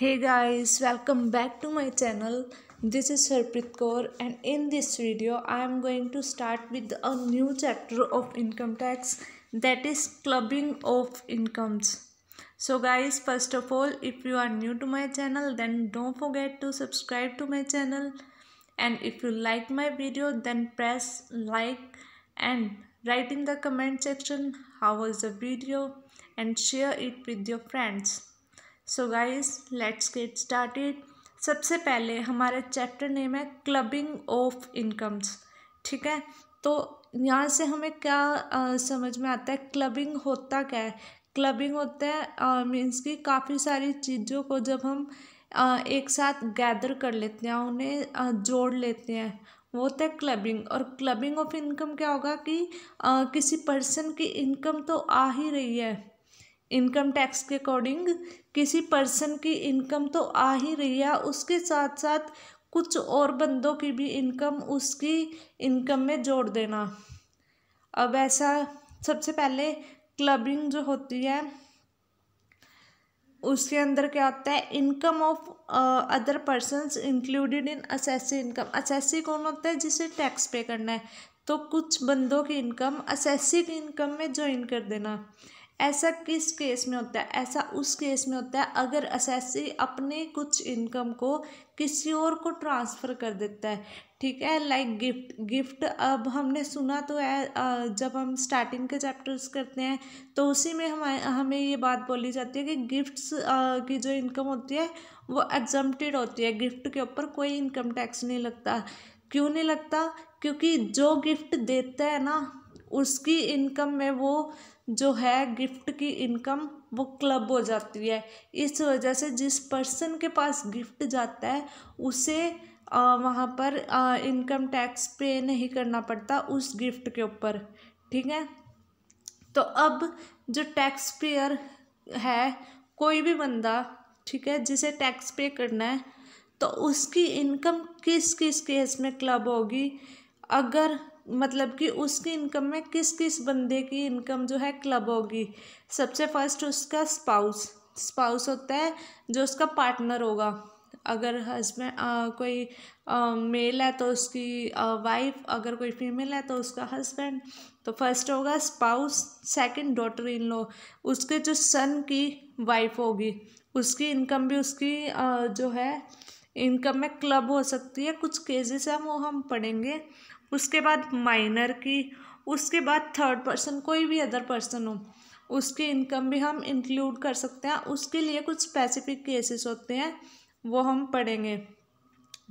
Hey guys, welcome back to my channel. This is Harpreet Kaur and in this video I am going to start with a new chapter of income tax, that is clubbing of incomes. So guys, first of all, if you are new to my channel then don't forget to subscribe to my channel, and if you like my video then press like and write in the comment section how was the video and share it with your friends. So guys let's get started. सबसे पहले हमारा chapter name है clubbing of incomes. ठीक है, तो यहाँ से हमें क्या समझ में आता है, क्लबिंग होता क्या है। क्लबिंग होता है मीन्स कि काफ़ी सारी चीज़ों को जब हम एक साथ गैदर कर लेते हैं, उन्हें जोड़ लेते हैं, वो होता है क्लबिंग। और क्लबिंग ऑफ इनकम क्या होगा कि किसी पर्सन की इनकम तो आ ही रही है, इनकम टैक्स के अकॉर्डिंग किसी पर्सन की इनकम तो आ ही रही है, उसके साथ साथ कुछ और बंदों की भी इनकम उसकी इनकम में जोड़ देना। अब ऐसा सबसे पहले क्लबिंग जो होती है उसके अंदर क्या होता है, income of other persons included in assessee income. Assessee कौन होता है, जिसे टैक्स पे करना है, तो कुछ बंदों की इनकम असेसी की इनकम में ज्वाइन कर देना। ऐसा किस केस में होता है, ऐसा उस केस में होता है अगर असेसी अपने कुछ इनकम को किसी और को ट्रांसफ़र कर देता है। ठीक है, लाइक गिफ्ट अब हमने सुना तो है, जब हम स्टार्टिंग के चैप्टर्स करते हैं तो उसी में हमें ये बात बोली जाती है कि गिफ्ट्स की जो इनकम होती है वो एग्जम्प्टेड होती है, गिफ्ट के ऊपर कोई इनकम टैक्स नहीं लगता। क्यों नहीं लगता, क्योंकि जो गिफ्ट देता है ना उसकी इनकम में वो जो है गिफ्ट की इनकम वो क्लब हो जाती है। इस वजह से जिस पर्सन के पास गिफ्ट जाता है उसे वहाँ पर इनकम टैक्स पे नहीं करना पड़ता उस गिफ्ट के ऊपर। ठीक है, तो अब जो टैक्स पेयर है कोई भी बंदा, ठीक है, जिसे टैक्स पे करना है, तो उसकी इनकम किस किस केस में क्लब होगी, अगर मतलब कि उसकी इनकम में किस किस बंदे की इनकम जो है क्लब होगी। सबसे फर्स्ट उसका स्पाउस होता है जो उसका पार्टनर होगा। अगर हस्बैंड कोई मेल है तो उसकी वाइफ, अगर कोई फीमेल है तो उसका हस्बैंड। तो फर्स्ट होगा spouse. Second daughter in law, उसके जो सन की वाइफ होगी उसकी इनकम भी उसकी जो है इनकम में क्लब हो सकती है। कुछ केसेस हैं वो हम पढ़ेंगे। उसके बाद माइनर की, उसके बाद थर्ड पर्सन, कोई भी अदर पर्सन हो उसकी इनकम भी हम इंक्लूड कर सकते हैं। उसके लिए कुछ स्पेसिफिक केसेस होते हैं वो हम पढ़ेंगे।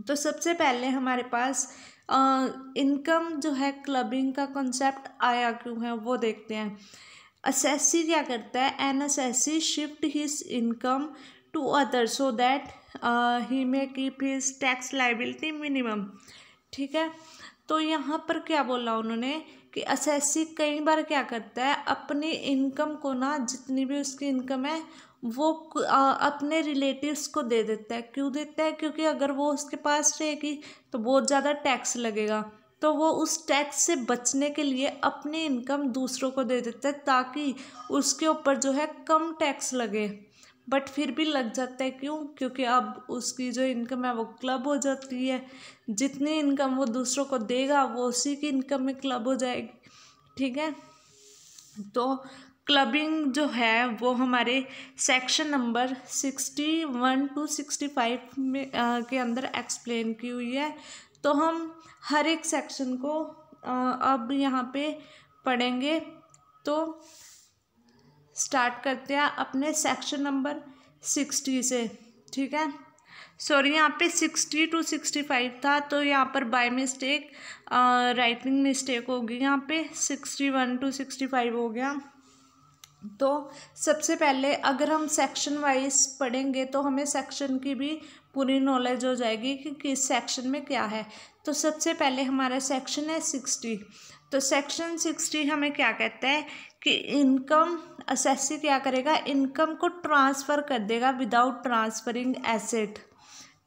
तो सबसे पहले हमारे पास इनकम जो है क्लबिंग का कॉन्सेप्ट आया क्यों है वो देखते हैं। असेसी क्या करता है, an assessee shift his income to other so that he may keep his tax liability minimum. ठीक है, तो यहाँ पर क्या बोला उन्होंने कि असेसी कई बार क्या करता है, अपनी इनकम को ना, जितनी भी उसकी इनकम है वो अपने रिलेटिव्स को दे देता है। क्यों देता है, क्योंकि अगर वो उसके पास रहेगी तो बहुत ज़्यादा टैक्स लगेगा, तो वो उस टैक्स से बचने के लिए अपनी इनकम दूसरों को दे देता है ताकि उसके ऊपर जो है कम टैक्स लगे। बट फिर भी लग जाता है, क्यों, क्योंकि अब उसकी जो इनकम है वो क्लब हो जाती है। जितनी इनकम वो दूसरों को देगा वो उसी की इनकम में क्लब हो जाएगी। ठीक है, तो क्लबिंग जो है वो हमारे सेक्शन नंबर 61 to 65 में के अंदर एक्सप्लेन की हुई है। तो हम हर एक सेक्शन को अब यहाँ पे पढ़ेंगे। तो स्टार्ट करते हैं अपने सेक्शन नंबर 60 से। ठीक है, सॉरी यहाँ पे 60 to 65 था, तो यहाँ पर बाय मिस्टेक राइटिंग मिस्टेक होगी, यहाँ पे 61 to 65 हो गया। तो सबसे पहले अगर हम सेक्शन वाइज पढ़ेंगे तो हमें सेक्शन की भी पूरी नॉलेज हो जाएगी कि किस सेक्शन में क्या है। तो सबसे पहले हमारा सेक्शन है 60। तो सेक्शन 60 हमें क्या कहता है कि इनकम असेसी क्या करेगा, इनकम को ट्रांसफ़र कर देगा विदाउट ट्रांसफरिंग एसेट।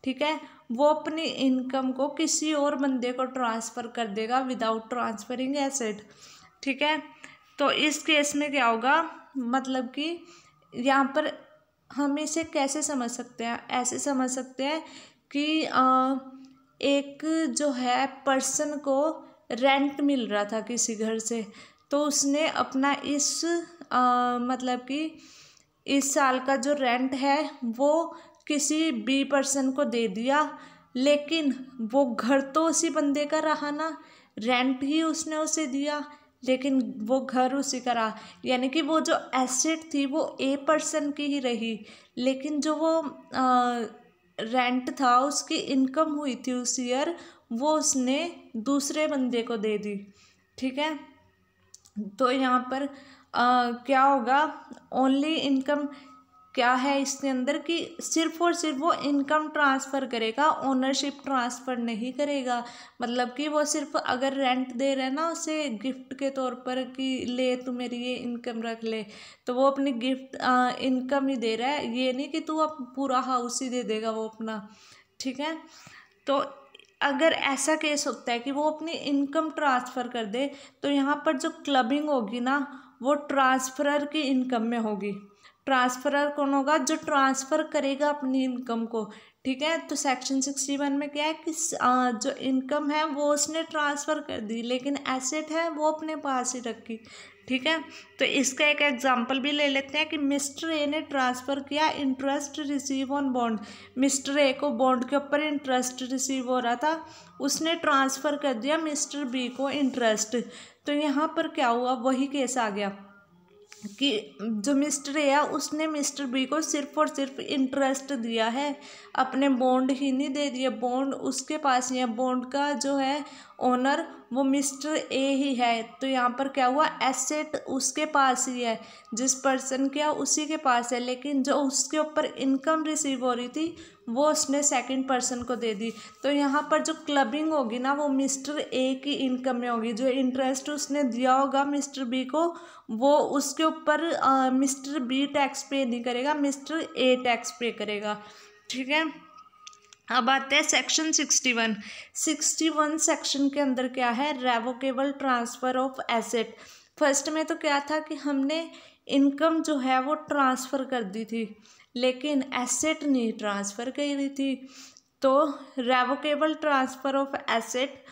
ठीक है, वो अपनी इनकम को किसी और बंदे को ट्रांसफ़र कर देगा विदाउट ट्रांसफरिंग एसेट। ठीक है, तो इस केस में क्या होगा, मतलब कि यहाँ पर हम इसे कैसे समझ सकते हैं, ऐसे समझ सकते हैं कि एक जो है पर्सन को रेंट मिल रहा था किसी घर से, तो उसने अपना इस मतलब कि इस साल का जो रेंट है वो किसी बी पर्सन को दे दिया, लेकिन वो घर तो उसी बंदे का रहा ना, रेंट ही उसने उसे दिया लेकिन वो घर उसी का रहा, यानी कि वो जो एसेट थी वो ए पर्सन की ही रही, लेकिन जो वो रेंट था, उसकी इनकम हुई थी उस ईयर, वो उसने दूसरे बंदे को दे दी। ठीक है, तो यहाँ पर क्या होगा, ओनली इनकम क्या है इसके अंदर कि सिर्फ और सिर्फ वो इनकम ट्रांसफ़र करेगा, ओनरशिप ट्रांसफ़र नहीं करेगा। मतलब कि वो सिर्फ अगर रेंट दे रहे हैं ना उसे गिफ्ट के तौर पर कि ले तू मेरी ये इनकम रख ले, तो वो अपनी गिफ्ट इनकम ही दे रहा है, ये नहीं कि तू अब पूरा हाउस ही दे देगा वो अपना। ठीक है, तो अगर ऐसा केस होता है कि वो अपनी इनकम ट्रांसफ़र कर दे, तो यहाँ पर जो क्लबिंग होगी ना वो ट्रांसफरर की इनकम में होगी। ट्रांसफरर कौन होगा, जो ट्रांसफ़र करेगा अपनी इनकम को। ठीक है, तो सेक्शन 61 में क्या है कि जो इनकम है वो उसने ट्रांसफ़र कर दी, लेकिन एसेट है वो अपने पास ही रखी। ठीक है, तो इसका एक एग्जांपल भी ले लेते हैं कि मिस्टर ए ने ट्रांसफ़र किया interest receive on bond. Mister A को बॉन्ड के ऊपर इंटरेस्ट रिसीव हो रहा था, उसने ट्रांसफ़र कर दिया मिस्टर बी को इंटरेस्ट। तो यहाँ पर क्या हुआ, वही केस आ गया कि जो मिस्टर ए है उसने मिस्टर बी को सिर्फ और सिर्फ इंटरेस्ट दिया है, अपने बॉन्ड ही नहीं दे दिए, बॉन्ड उसके पास ही है, बॉन्ड का जो है ओनर वो मिस्टर ए ही है। तो यहाँ पर क्या हुआ, एसेट उसके पास ही है, जिस पर्सन के उसी के पास है, लेकिन जो उसके ऊपर इनकम रिसीव हो रही थी वो उसने सेकंड पर्सन को दे दी। तो यहाँ पर जो क्लबिंग होगी ना वो मिस्टर ए की इनकम में होगी, जो इंटरेस्ट उसने दिया होगा मिस्टर बी को वो उसके ऊपर मिस्टर बी टैक्स पे नहीं करेगा, मिस्टर ए टैक्स पे करेगा। ठीक है, अब आते हैं सेक्शन 61 सेक्शन के अंदर क्या है, रेवोकेबल ट्रांसफ़र ऑफ एसेट। फर्स्ट में तो क्या था कि हमने इनकम जो है वो ट्रांसफ़र कर दी थी, लेकिन एसेट नहीं ट्रांसफ़र करी थी। तो रेवोकेबल ट्रांसफ़र ऑफ एसेट,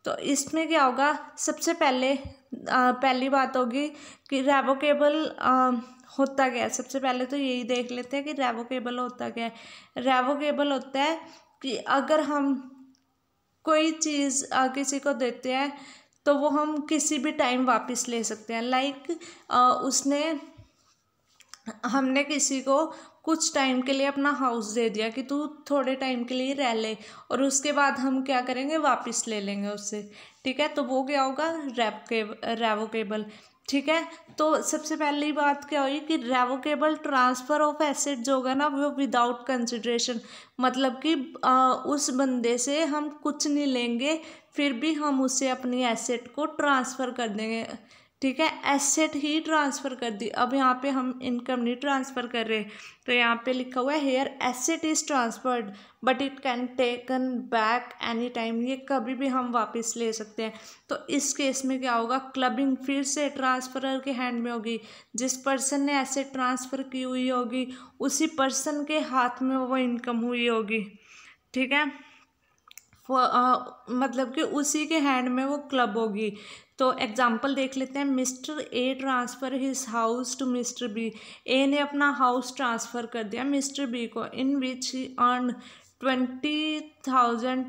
तो इसमें क्या होगा, सबसे पहले पहली बात होगी कि रेवोकेबल होता क्या है। सबसे पहले तो यही देख लेते हैं कि रेवोकेबल होता क्या है। रेवोकेबल होता है कि अगर हम कोई चीज़ किसी को देते हैं तो वो हम किसी भी टाइम वापस ले सकते हैं। लाइक हमने किसी को कुछ टाइम के लिए अपना हाउस दे दिया कि तू थोड़े टाइम के लिए रह ले, और उसके बाद हम क्या करेंगे, वापस ले लेंगे उससे। ठीक है, तो वो क्या होगा, रेवोकेबल। ठीक है, तो सबसे पहली बात क्या हुई कि रेवोकेबल ट्रांसफ़र ऑफ एसेट जो होगा ना वो विदाउट कंसिडरेशन, मतलब कि उस बंदे से हम कुछ नहीं लेंगे, फिर भी हम उसे अपनी एसेट को ट्रांसफ़र कर देंगे। ठीक है, एसेट ही ट्रांसफ़र कर दी, अब यहाँ पे हम इनकम नहीं ट्रांसफ़र कर रहे। तो यहाँ पे लिखा हुआ है here asset is transferred but it can taken back any time, ये कभी भी हम वापस ले सकते हैं। तो इस केस में क्या होगा, क्लबिंग फिर से ट्रांसफरर के हैंड में होगी, जिस पर्सन ने एसेट ट्रांसफ़र की हुई होगी उसी पर्सन के हाथ में वो इनकम हुई होगी। ठीक है, मतलब कि उसी के हैंड में वो क्लब होगी। तो एग्जाम्पल देख लेते हैं, mister A transfer his house to mister B. A ने अपना हाउस ट्रांसफ़र कर दिया मिस्टर बी को, इन विच ही अर्न 20,000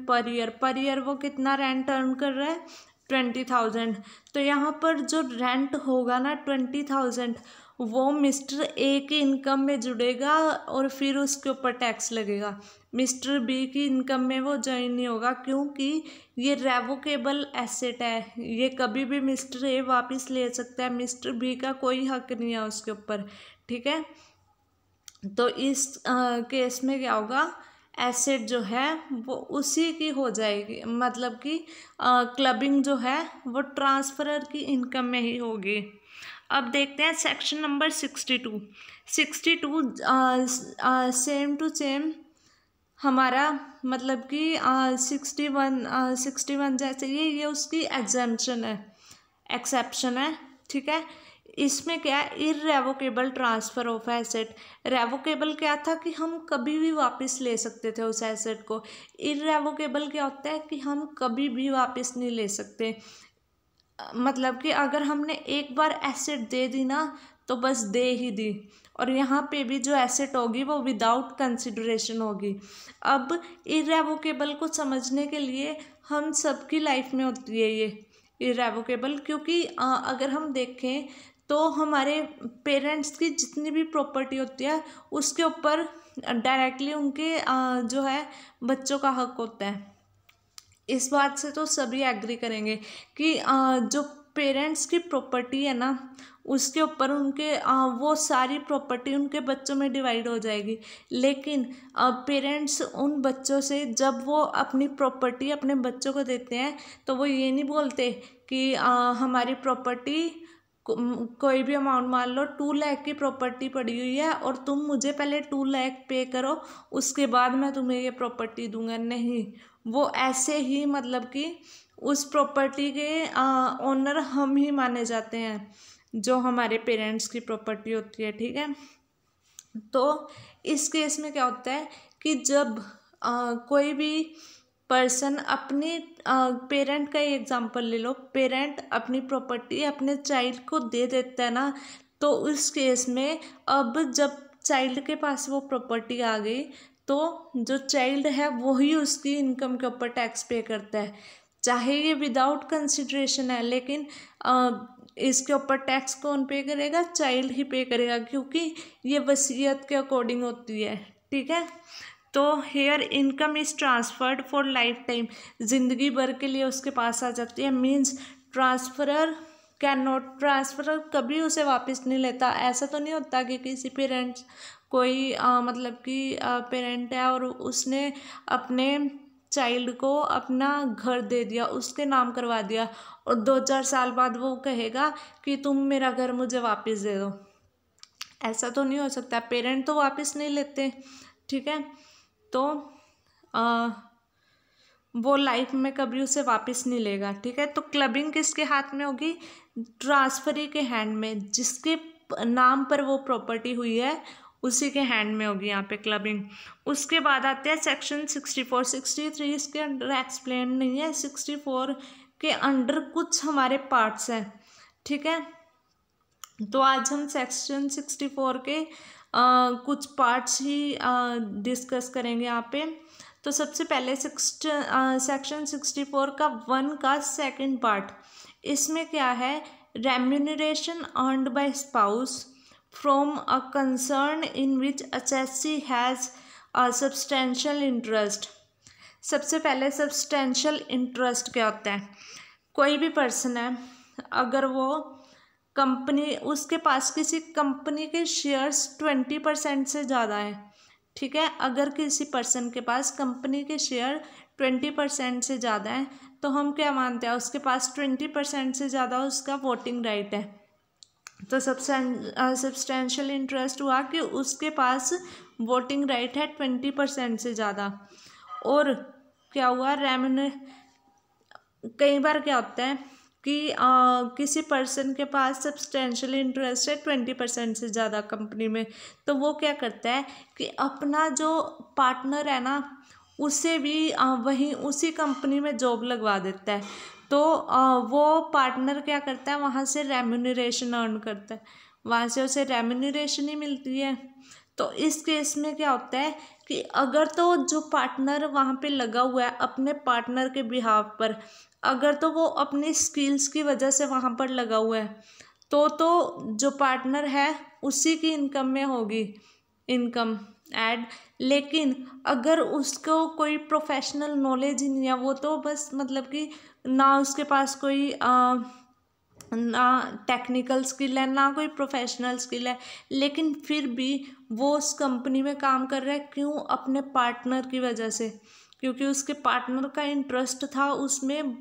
पर ईयर वो कितना रेंट अर्न कर रहा है, 20,000। तो यहाँ पर जो रेंट होगा ना 20,000 वो मिस्टर ए की इनकम में जुड़ेगा और फिर उसके ऊपर टैक्स लगेगा। मिस्टर बी की इनकम में वो ज्वाइन नहीं होगा, क्योंकि ये रेवोकेबल एसेट है, ये कभी भी मिस्टर ए वापस ले सकता है, मिस्टर बी का कोई हक नहीं है उसके ऊपर। ठीक है, तो इस केस में क्या होगा, एसेट जो है वो उसी की हो जाएगी, मतलब कि क्लबिंग जो है वो ट्रांसफरर की इनकम में ही होगी। अब देखते हैं section number 62 same to same हमारा, मतलब कि 61 जैसे ये उसकी एग्जेम्पशन है, एक्सेप्शन है। ठीक है, इसमें क्या है, इररेवोकेबल ट्रांसफ़र ऑफ एसेट। रेवोकेबल क्या था कि हम कभी भी वापस ले सकते थे उस एसेट को। इररेवोकेबल क्या होता है कि हम कभी भी वापस नहीं ले सकते। मतलब कि अगर हमने एक बार एसेट दे दी ना तो बस दे ही दी, और यहाँ पे भी जो एसेट होगी वो विदाउट कंसिडरेशन होगी। अब इररेवोकेबल को समझने के लिए हम सबकी लाइफ में होती है ये इररेवोकेबल, क्योंकि अगर हम देखें तो हमारे पेरेंट्स की जितनी भी प्रॉपर्टी होती है उसके ऊपर डायरेक्टली उनके जो है बच्चों का हक होता है। इस बात से तो सभी एग्री करेंगे कि जो पेरेंट्स की प्रॉपर्टी है ना उसके ऊपर उनके वो सारी प्रॉपर्टी उनके बच्चों में डिवाइड हो जाएगी। लेकिन पेरेंट्स उन बच्चों से जब वो अपनी प्रॉपर्टी अपने बच्चों को देते हैं तो वो ये नहीं बोलते कि हमारी प्रॉपर्टी कोई भी अमाउंट, मान लो 2 लाख की प्रॉपर्टी पड़ी हुई है और तुम मुझे पहले 2 लाख पे करो उसके बाद मैं तुम्हें ये प्रॉपर्टी दूंगा। नहीं, वो ऐसे ही मतलब कि उस प्रॉपर्टी के ओनर हम ही माने जाते हैं जो हमारे पेरेंट्स की प्रॉपर्टी होती है। ठीक है, तो इस केस में क्या होता है कि जब कोई भी पर्सन अपनी पेरेंट का ही एग्जांपल ले लो, पेरेंट अपनी प्रॉपर्टी अपने चाइल्ड को दे देता है ना, तो उस केस में अब जब चाइल्ड के पास वो प्रॉपर्टी आ गई तो जो चाइल्ड है वही उसकी इनकम के ऊपर टैक्स पे करता है, चाहे ये विदाउट कंसिडरेशन है, लेकिन इसके ऊपर टैक्स कौन पे करेगा? चाइल्ड ही पे करेगा, क्योंकि ये वसीयत के अकॉर्डिंग होती है। ठीक है, तो here income is transferred for life time, जिंदगी भर के लिए उसके पास आ जाती है। Means transferor cannot, transferor कभी उसे वापस नहीं लेता। ऐसा तो नहीं होता कि किसी पेरेंट्स कोई मतलब कि पेरेंट है और उसने अपने चाइल्ड को अपना घर दे दिया, उसके नाम करवा दिया, और 2-4 साल बाद वो कहेगा कि तुम मेरा घर मुझे वापस दे दो। ऐसा तो नहीं हो सकता, पेरेंट तो वापस नहीं लेते। ठीक है, तो वो लाइफ में कभी उसे वापस नहीं लेगा। ठीक है, तो क्लबिंग किसके हाथ में होगी? ट्रांसफरी के हैंड में, जिसके नाम पर वो प्रॉपर्टी हुई है उसी के हैंड में होगी यहाँ पे क्लबिंग। उसके बाद आते हैं सेक्शन 64। 63 इसके अंडर एक्सप्लेन नहीं है, 64 के अंडर कुछ हमारे पार्ट्स हैं। ठीक है, तो आज हम सेक्शन 64 के कुछ पार्ट्स ही डिस्कस करेंगे यहाँ पे। तो सबसे पहले सेक्शन 64 का 1 का सेकंड पार्ट, इसमें क्या है? Remuneration earned by spouse from a concern in which assessee has a substantial interest. सबसे पहले सब्सटेंशियल इंटरेस्ट क्या होता है? कोई भी पर्सन है, अगर वो कंपनी, उसके पास किसी कंपनी के शेयर्स 20% से ज़्यादा है। ठीक है, अगर किसी पर्सन के पास कंपनी के शेयर 20% से ज़्यादा है तो हम क्या मानते हैं? उसके पास 20% से ज़्यादा उसका वोटिंग राइट है। तो सब्सटेंशियल इंटरेस्ट हुआ कि उसके पास वोटिंग राइट है 20% से ज़्यादा। और क्या हुआ? कई बार क्या होता है कि किसी पर्सन के पास सब्सटेंशियल इंटरेस्ट है 20% से ज़्यादा कंपनी में, तो वो क्या करता है कि अपना जो पार्टनर है ना उसे भी वहीं उसी कंपनी में जॉब लगवा देता है। तो वो पार्टनर क्या करता है? वहाँ से रेम्यूनरेशन अर्न करता है, वहाँ से उसे रेम्यूनरेशन ही मिलती है। तो इस केस में क्या होता है कि अगर तो जो पार्टनर वहाँ पे लगा हुआ है अपने पार्टनर के बिहाफ पर, अगर तो वो अपनी स्किल्स की वजह से वहाँ पर लगा हुआ है तो जो पार्टनर है उसी की इनकम में होगी इनकम ऐड। लेकिन अगर उसको कोई प्रोफेशनल नॉलेज ही नहीं है, वो तो बस मतलब कि ना उसके पास कोई ना टेक्निकल स्किल है ना कोई प्रोफेशनल स्किल है, लेकिन फिर भी वो उस कंपनी में काम कर रहा है, क्यों? अपने पार्टनर की वजह से, क्योंकि उसके पार्टनर का इंटरेस्ट था उसमें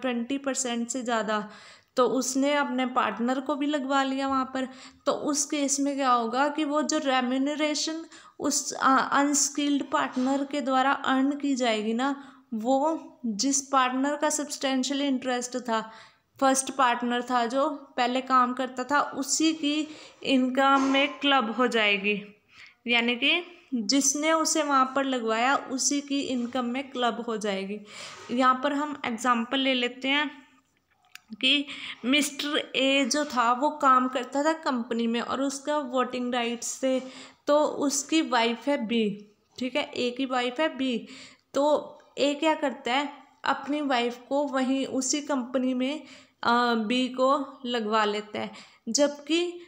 20% से ज़्यादा, तो उसने अपने पार्टनर को भी लगवा लिया वहाँ पर। तो उस केस में क्या होगा कि वो जो रेम्यूनरेशन उस अनस्किल्ड पार्टनर के द्वारा अर्न की जाएगी ना, वो जिस पार्टनर का सब्सटेंशियल इंटरेस्ट था फर्स्ट पार्टनर था जो पहले काम करता था, उसी की इनकम में क्लब हो जाएगी, यानी कि जिसने उसे वहाँ पर लगवाया उसी की इनकम में क्लब हो जाएगी। यहाँ पर हम एग्जांपल ले लेते हैं कि मिस्टर ए जो था वो काम करता था कंपनी में और उसका वोटिंग राइट्स थे, तो उसकी वाइफ है बी, ठीक है, ए की वाइफ है बी। तो ए क्या करता है, अपनी वाइफ को वहीं उसी कंपनी में बी को लगवा लेता है, जबकि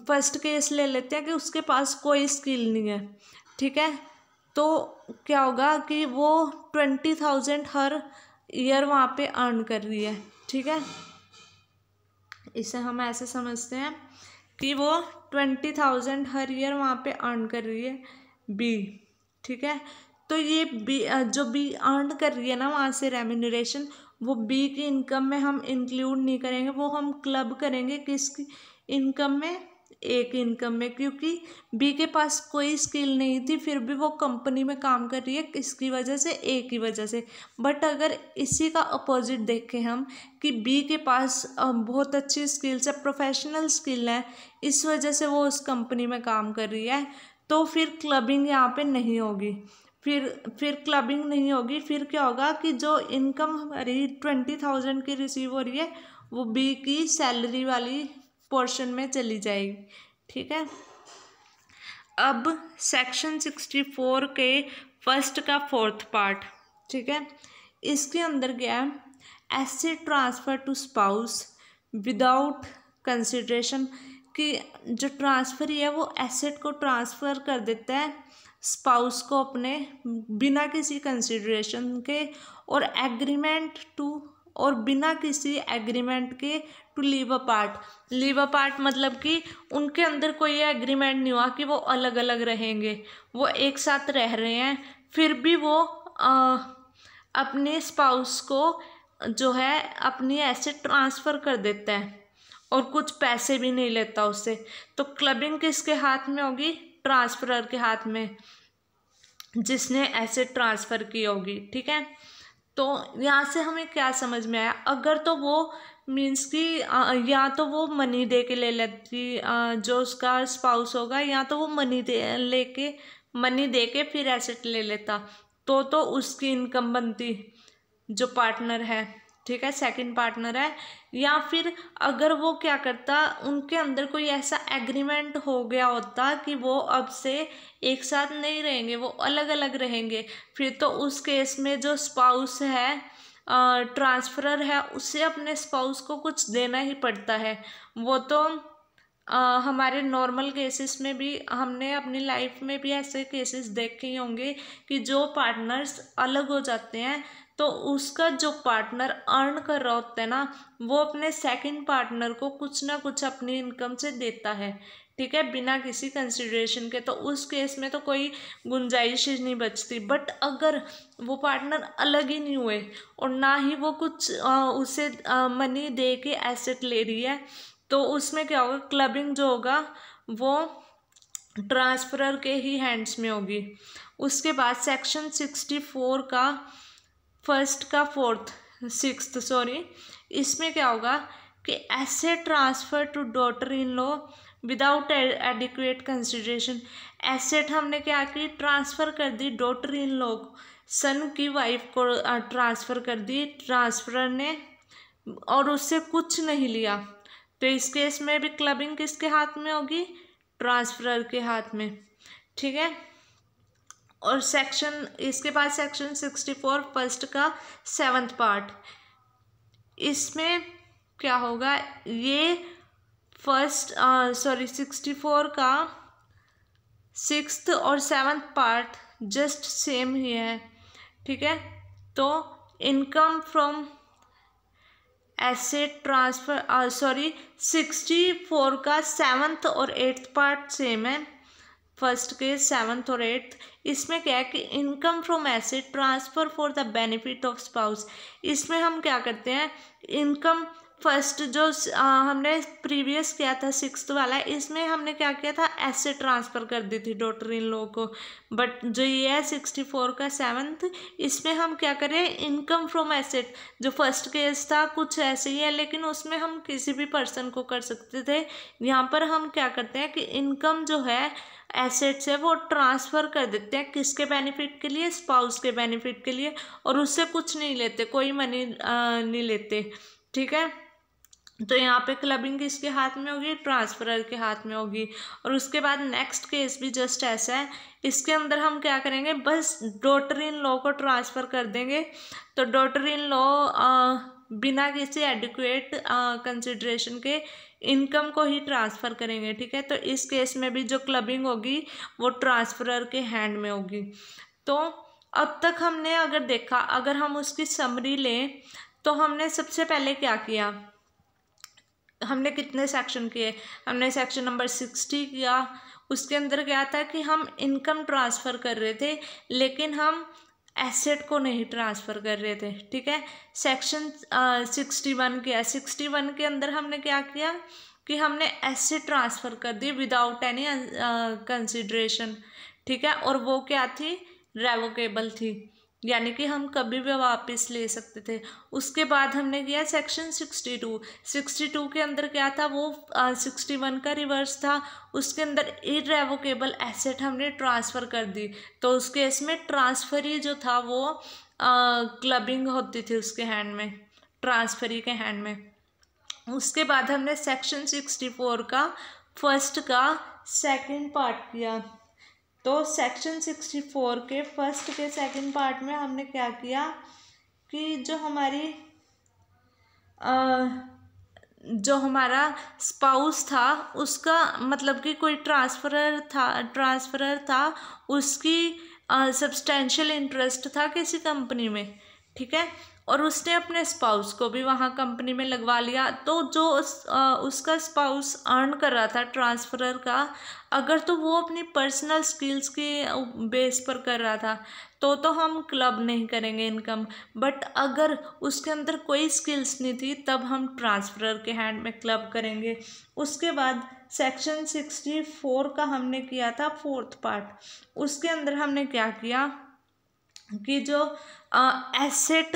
फर्स्ट केस ले लेते हैं कि उसके पास कोई स्किल नहीं है, ठीक है। तो क्या होगा कि वो 20,000 हर ईयर वहाँ पे अर्न कर रही है, ठीक है। इसे हम ऐसे समझते हैं कि वो 20,000 हर ईयर वहाँ पे अर्न कर रही है बी, ठीक है। तो ये बी जो बी अर्न कर रही है ना वहाँ से रेम्यूनरेशन, वो बी की इनकम में हम इंक्लूड नहीं करेंगे, वो हम क्लब करेंगे किसकी इनकम में, ए की इनकम में, क्योंकि बी के पास कोई स्किल नहीं थी फिर भी वो कंपनी में काम कर रही है, किसकी वजह से, ए की वजह से। बट अगर इसी का अपोजिट देखें हम कि बी के पास बहुत अच्छी स्किल्स है, प्रोफेशनल स्किल है, इस वजह से वो उस कंपनी में काम कर रही है, तो फिर क्लबिंग यहाँ पे नहीं होगी, फिर क्लबिंग नहीं होगी। फिर क्या होगा कि जो इनकम हमारी 20,000 की रिसीव हो रही है वो बी की सैलरी वाली पोर्शन में चली जाएगी, ठीक है। अब सेक्शन 64 के फर्स्ट का फोर्थ पार्ट, ठीक है, इसके अंदर क्या है, asset transfer to spouse without consideration, कि जो ट्रांसफ़र है वो एसेट को ट्रांसफ़र कर देता है स्पाउस को अपने, बिना किसी कंसिडरेशन के और एग्रीमेंट टू, और बिना किसी एग्रीमेंट के टू लीव अपार्ट मतलब कि उनके अंदर कोई एग्रीमेंट नहीं हुआ कि वो अलग अलग रहेंगे, वो एक साथ रह रहे हैं, फिर भी वो अपने स्पाउस को जो है अपनी एसेट ट्रांसफ़र कर देता है और कुछ पैसे भी नहीं लेता उससे। तो क्लबिंग किसके हाथ में होगी, ट्रांसफरर के हाथ में, जिसने एसेट ट्रांसफ़र की होगी, ठीक है। तो यहाँ से हमें क्या समझ में आया, अगर तो वो मीन्स कि या तो वो मनी दे के ले लेती जो उसका स्पाउस होगा, या तो वो मनी दे के फिर एसेट ले लेता, तो उसकी इनकम बनती जो पार्टनर है, ठीक है, सेकंड पार्टनर है। या फिर अगर वो क्या करता, उनके अंदर कोई ऐसा एग्रीमेंट हो गया होता कि वो अब से एक साथ नहीं रहेंगे, वो अलग अलग रहेंगे, फिर तो उस केस में जो स्पाउस है, ट्रांसफरर है, उसे अपने स्पाउस को कुछ देना ही पड़ता है। वो तो हमारे नॉर्मल केसेस में भी, हमने अपनी लाइफ में भी ऐसे केसेस देखे ही होंगे कि जो पार्टनर्स अलग हो जाते हैं तो उसका जो पार्टनर अर्न कर रहा होता है ना, वो अपने सेकंड पार्टनर को कुछ ना कुछ अपनी इनकम से देता है, ठीक है, बिना किसी कंसिडरेशन के। तो उस केस में तो कोई गुंजाइश ही नहीं बचती। बट अगर वो पार्टनर अलग ही नहीं हुए और ना ही वो कुछ उसे मनी दे के एसेट ले रही है, तो उसमें क्या होगा, क्लबिंग जो होगा वो ट्रांसफरर के ही हैंड्स में होगी। उसके बाद सेक्शन 64 का सिक्स्थ इसमें क्या होगा कि asset transfer to daughter in law without adequate consideration. Asset हमने क्या की, ट्रांसफ़र कर दी डॉटर इन लॉ, सन की वाइफ को ट्रांसफ़र कर दी ट्रांसफरर ने, और उससे कुछ नहीं लिया, तो इस केस में भी क्लबिंग किसके हाथ में होगी, ट्रांसफरर के हाथ में, ठीक है। और इसके बाद सेक्शन 64 फर्स्ट का 7th पार्ट, इसमें क्या होगा, ये 64 का 6th और 7th पार्ट जस्ट सेम ही है, ठीक है। तो इनकम फ्रॉम एसेट ट्रांसफर 64 का 7th और 8th पार्ट सेम है, फर्स्ट के 7th और 8th। इसमें क्या है कि income from asset transfer for the benefit of spouse, इसमें हम क्या करते हैं, इनकम फर्स्ट जो हमने प्रीवियस किया था 6th वाला, इसमें हमने क्या किया था, एसेट ट्रांसफ़र कर दी थी डॉटर इन लॉ को। बट जो ये है 64 का 7th, इसमें हम क्या करें, इनकम फ्रॉम एसेट। जो फर्स्ट केस था कुछ ऐसे ही है, लेकिन उसमें हम किसी भी पर्सन को कर सकते थे। यहाँ पर हम क्या करते हैं कि इनकम जो है एसेट से वो ट्रांसफ़र कर देते हैं, किसके बेनिफिट के लिए, स्पाउस के बेनिफिट के लिए, और उससे कुछ नहीं लेते, कोई मनी नहीं लेते। ठीक है, तो यहाँ पे क्लबिंग किसके हाथ में होगी, ट्रांसफरर के हाथ में होगी। और उसके बाद नेक्स्ट केस भी जस्ट ऐसा है, इसके अंदर हम क्या करेंगे, बस डॉटर इन लॉ को ट्रांसफ़र कर देंगे। तो डॉटर इन लॉ बिना किसी एडिक्वेट कंसिडरेशन के इनकम को ही ट्रांसफ़र करेंगे। ठीक है, तो इस केस में भी जो क्लबिंग होगी वो ट्रांसफरर के हैंड में होगी। तो अब तक हमने अगर देखा, अगर हम उसकी समरी लें, तो हमने सबसे पहले क्या किया, हमने कितने सेक्शन किए, हमने सेक्शन नंबर 60 किया। उसके अंदर क्या था कि हम इनकम ट्रांसफ़र कर रहे थे, लेकिन हम एसेट को नहीं ट्रांसफ़र कर रहे थे। ठीक है, सेक्शन 61 किया। 61 के अंदर हमने क्या किया कि हमने एसेट ट्रांसफ़र कर दी विदाउट एनी कंसिडरेशन। ठीक है, और वो क्या थी, रेवोकेबल थी, यानी कि हम कभी भी वापस ले सकते थे। उसके बाद हमने किया सेक्शन 62। 62 के अंदर क्या था, वो 61 का रिवर्स था। उसके अंदर इरेवोकेबल एसेट हमने ट्रांसफ़र कर दी, तो उस केस में ट्रांसफरी जो था वो क्लबिंग होती थी उसके हैंड में, ट्रांसफरी के हैंड में। उसके बाद हमने सेक्शन 64 का फर्स्ट का सेकंड पार्ट किया। तो सेक्शन 64 के फर्स्ट के सेकंड पार्ट में हमने क्या किया कि जो हमारा स्पाउस था, उसका मतलब कि कोई ट्रांसफरर था, उसकी सब्सटेंशियल इंटरेस्ट था किसी कंपनी में। ठीक है, और उसने अपने स्पाउस को भी वहाँ कंपनी में लगवा लिया। तो जो उसका स्पाउस अर्न कर रहा था ट्रांसफरर का, अगर तो वो अपनी पर्सनल स्किल्स के बेस पर कर रहा था तो हम क्लब नहीं करेंगे इनकम। बट अगर उसके अंदर कोई स्किल्स नहीं थी, तब हम ट्रांसफरर के हैंड में क्लब करेंगे। उसके बाद सेक्शन 64 का हमने किया था फोर्थ पार्ट। उसके अंदर हमने क्या किया कि जो एसेट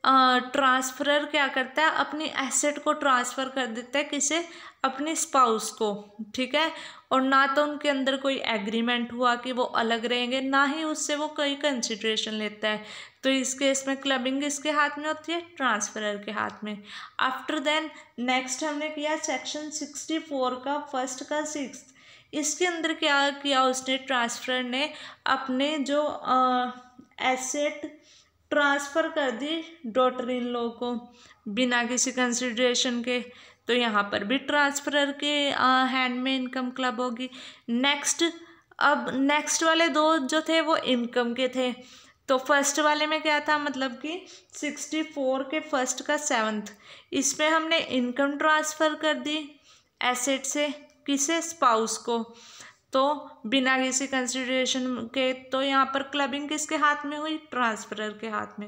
ट्रांसफरर क्या करता है, अपनी एसेट को ट्रांसफ़र कर देता है, किसे, अपने स्पाउस को। ठीक है, और ना तो उनके अंदर कोई एग्रीमेंट हुआ कि वो अलग रहेंगे, ना ही उससे वो कोई कंसिडरेशन लेता है। तो इस केस में क्लबिंग किसके हाथ में होती है, ट्रांसफरर के हाथ में। आफ्टर देन नेक्स्ट हमने किया सेक्शन 64 का फर्स्ट का 6th। इसके अंदर क्या किया उसने, ट्रांसफरर ने अपने जो एसेट ट्रांसफ़र कर दी डॉटर इन लॉ को बिना किसी कंसिडरेशन के। तो यहाँ पर भी ट्रांसफरर के हैंड में इनकम क्लब होगी। अब नेक्स्ट वाले दो जो थे वो इनकम के थे। तो फर्स्ट वाले में क्या था, मतलब कि 64 के फर्स्ट का 7th, इसमें हमने इनकम ट्रांसफ़र कर दी एसेट से, किसे, स्पाउस को, तो बिना किसी कंसिडरेशन के। तो यहाँ पर क्लबिंग किसके हाथ में हुई, ट्रांसफरर के हाथ में।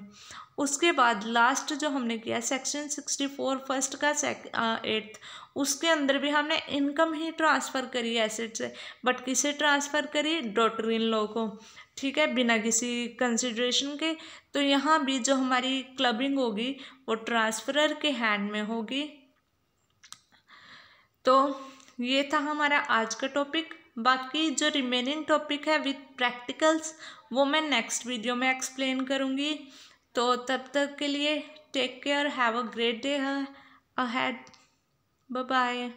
उसके बाद लास्ट जो हमने किया सेक्शन 64 फर्स्ट का 8th, उसके अंदर भी हमने इनकम ही ट्रांसफ़र करी एसेट से, बट किसे ट्रांसफ़र करी, डॉटर इन लॉ को। ठीक है, बिना किसी कंसिडरेशन के। तो यहाँ भी जो हमारी क्लबिंग होगी वो ट्रांसफरर के हैंड में होगी। तो ये था हमारा आज का टॉपिक। बाकी जो रिमेनिंग टॉपिक है विथ प्रैक्टिकल्स, वो मैं नेक्स्ट वीडियो में एक्सप्लेन करूँगी। तो तब तक के लिए take care, have a great day ahead, bye bye.